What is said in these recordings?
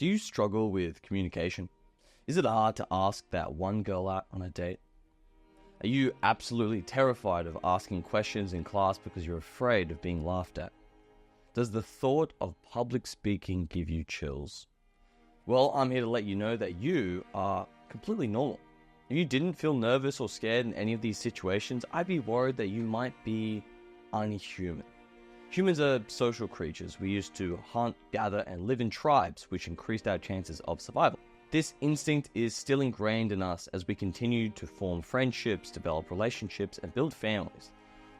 Do you struggle with communication? Is it hard to ask that one girl out on a date? Are you absolutely terrified of asking questions in class because you're afraid of being laughed at? Does the thought of public speaking give you chills? Well, I'm here to let you know that you are completely normal. If you didn't feel nervous or scared in any of these situations, I'd be worried that you might be unhuman. Humans are social creatures. We used to hunt, gather, and live in tribes, which increased our chances of survival. This instinct is still ingrained in us as we continue to form friendships, develop relationships, and build families.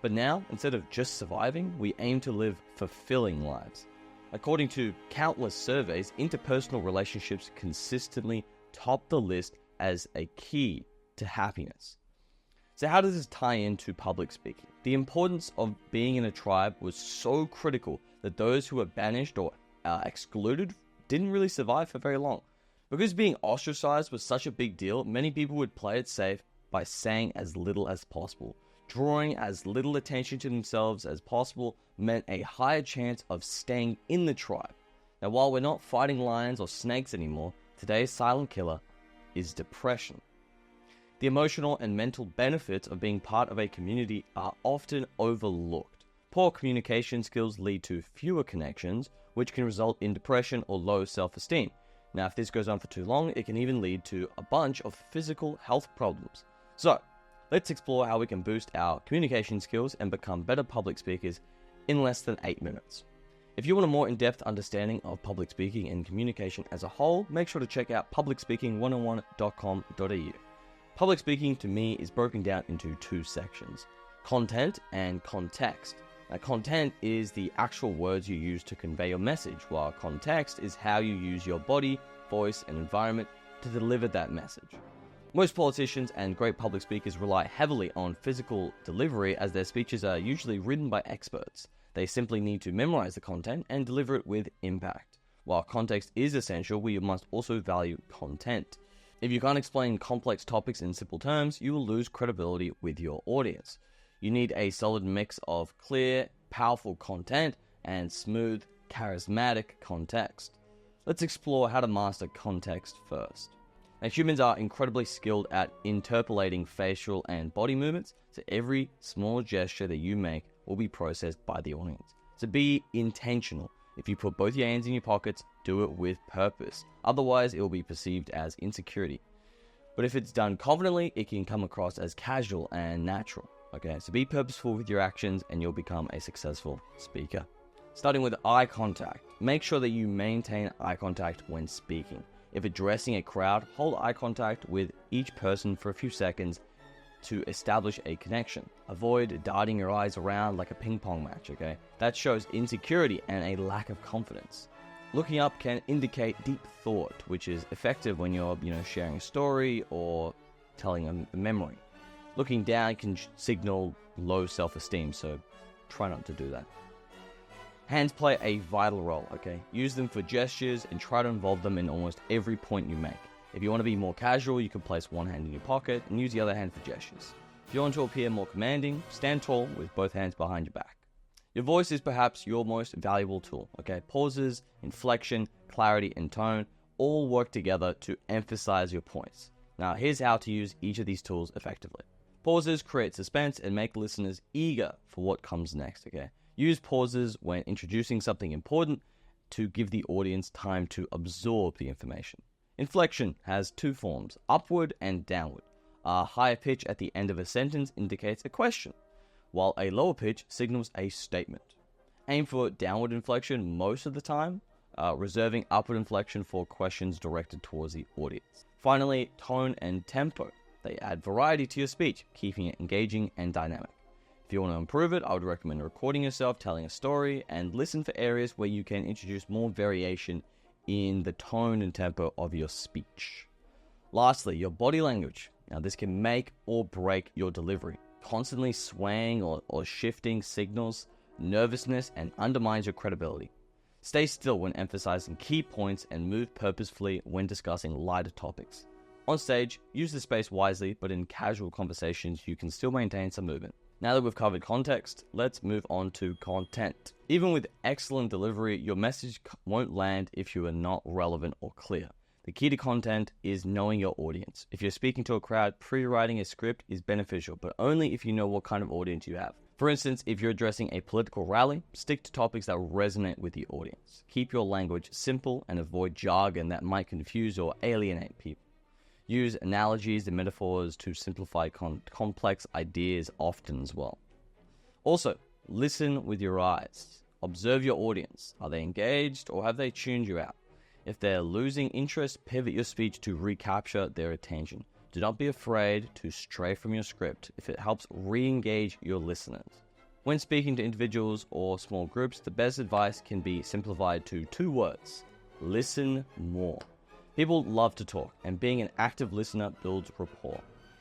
But now, instead of just surviving, we aim to live fulfilling lives. According to countless surveys, interpersonal relationships consistently top the list as a key to happiness. So how does this tie into public speaking? The importance of being in a tribe was so critical that those who were banished or excluded didn't really survive for very long. Because being ostracized was such a big deal, many people would play it safe by saying as little as possible. Drawing as little attention to themselves as possible meant a higher chance of staying in the tribe. Now, while we're not fighting lions or snakes anymore, today's silent killer is depression. The emotional and mental benefits of being part of a community are often overlooked. Poor communication skills lead to fewer connections, which can result in depression or low self-esteem. Now, if this goes on for too long, it can even lead to a bunch of physical health problems. So, let's explore how we can boost our communication skills and become better public speakers in less than 8 minutes. If you want a more in-depth understanding of public speaking and communication as a whole, make sure to check out publicspeaking101.com.au. Public speaking to me is broken down into two sections, content and context. Now, content is the actual words you use to convey your message, while context is how you use your body, voice, and environment to deliver that message. Most politicians and great public speakers rely heavily on physical delivery as their speeches are usually written by experts. They simply need to memorize the content and deliver it with impact. While context is essential, we must also value content. If you can't explain complex topics in simple terms, you will lose credibility with your audience. You need a solid mix of clear, powerful content and smooth, charismatic context. Let's explore how to master context first. Now, humans are incredibly skilled at interpolating facial and body movements, so every small gesture that you make will be processed by the audience. So be intentional. If you put both your hands in your pockets, do it with purpose. Otherwise, it will be perceived as insecurity. But if it's done confidently, it can come across as casual and natural. Okay, so be purposeful with your actions and you'll become a successful speaker. Starting with eye contact. Make sure that you maintain eye contact when speaking. If addressing a crowd, hold eye contact with each person for a few seconds to establish a connection. Avoid darting your eyes around like a ping pong match, okay? That shows insecurity and a lack of confidence. Looking up can indicate deep thought, which is effective when you're, sharing a story or telling a memory. Looking down can signal low self-esteem, so try not to do that. Hands play a vital role, okay? Use them for gestures and try to involve them in almost every point you make. If you want to be more casual, you can place one hand in your pocket and use the other hand for gestures. If you want to appear more commanding, stand tall with both hands behind your back. Your voice is perhaps your most valuable tool, okay? Pauses, inflection, clarity, and tone all work together to emphasize your points. Now, here's how to use each of these tools effectively. Pauses create suspense and make listeners eager for what comes next, okay? Use pauses when introducing something important to give the audience time to absorb the information. Inflection has two forms, upward and downward. A higher pitch at the end of a sentence indicates a question, while a lower pitch signals a statement. Aim for downward inflection most of the time, reserving upward inflection for questions directed towards the audience. Finally, tone and tempo. They add variety to your speech, keeping it engaging and dynamic. If you want to improve it, I would recommend recording yourself telling a story and listen for areas where you can introduce more variation in the tone and tempo of your speech. Lastly, your body language. Now, this can make or break your delivery. Constantly swaying or shifting signals nervousness and undermines your credibility. Stay still when emphasizing key points and move purposefully when discussing lighter topics. On stage, use the space wisely, but in casual conversations, you can still maintain some movement. Now that we've covered context, let's move on to content. Even with excellent delivery, your message won't land if you are not relevant or clear. The key to content is knowing your audience. If you're speaking to a crowd, pre-writing a script is beneficial, but only if you know what kind of audience you have. For instance, if you're addressing a political rally, stick to topics that resonate with the audience. Keep your language simple and avoid jargon that might confuse or alienate people. Use analogies and metaphors to simplify complex ideas often as well. Also, listen with your eyes. Observe your audience. Are they engaged or have they tuned you out? If they're losing interest, pivot your speech to recapture their attention. Do not be afraid to stray from your script if it helps re-engage your listeners. When speaking to individuals or small groups, the best advice can be simplified to 2 words: listen more. People love to talk, and being an active listener builds rapport.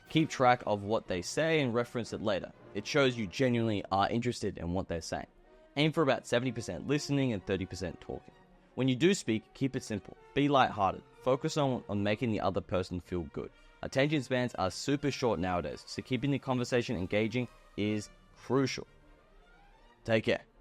Keep track of what they say and reference it later. It shows you genuinely are interested in what they're saying. Aim for about 70% listening and 30% talking. When you do speak, keep it simple. Be lighthearted. Focus on making the other person feel good. Attention spans are super short nowadays, so keeping the conversation engaging is crucial. Take care.